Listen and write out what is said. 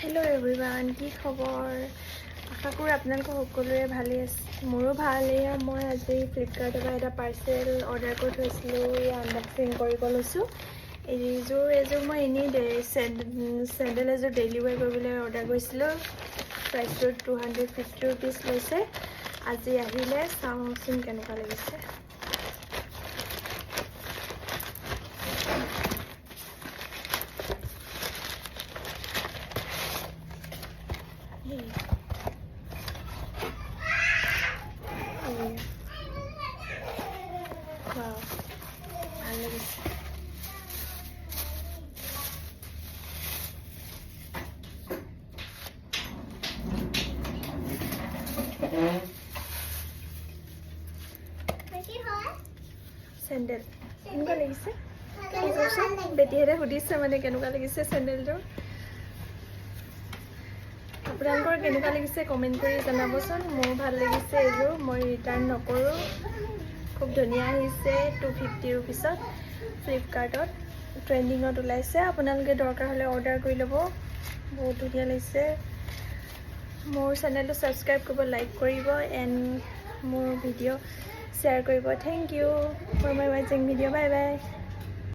Hello' everyone, কি খবৰ? আশা কৰোঁ আপোনালোকৰ সকলোৰে ভালেই আছে। মোৰো ভাল। এয়া মই আজি ফ্লিপকাৰ্টৰ পৰা এটা পাৰ্চেল অৰ্ডাৰ কৰি থৈছিলোঁ। এয়া আনবক্সিং কৰিব লৈছোঁ। এযোৰ মই এনেই চেণ্ডেল এযোৰ ডেইলি ৱেৰ কৰিবলৈ অৰ্ডাৰ কৰিছিলোঁ। প্ৰাইচটো 250 ৰুপিজ লৈছে। আজি আহিলে, চাওঁচোন কেনেকুৱা লাগিছে। ভাল লাগিছে। চেণ্ডেল কেনেকুৱা লাগিছে? বেটিহঁতে সুধিছে মানে কেনেকুৱা লাগিছে চেণ্ডেলযোৰ। আপোনালোকৰ কেনেকুৱা লাগিছে কমেণ্ট কৰি জনাবচোন। মোৰ ভাল লাগিছে এইযোৰ, মই ৰিটাৰ্ণ নকৰোঁ। খুব ধুনীয়া আহিছে। 250 ৰুপিছত ফ্লিপকাৰ্টত ট্ৰেণ্ডিঙত ওলাইছে। আপোনালোকে দৰকাৰ হ'লে অৰ্ডাৰ কৰি ল'ব। বহুত ধুনীয়া লাগিছে। মোৰ চেনেলটো ছাবস্ক্ৰাইব কৰিব, লাইক কৰিব এণ্ড মোৰ ভিডিঅ' শ্বেয়াৰ কৰিব। থেংক ইউ ফৰ মাই ৱাচিং ভিডিঅ'। Bye bye.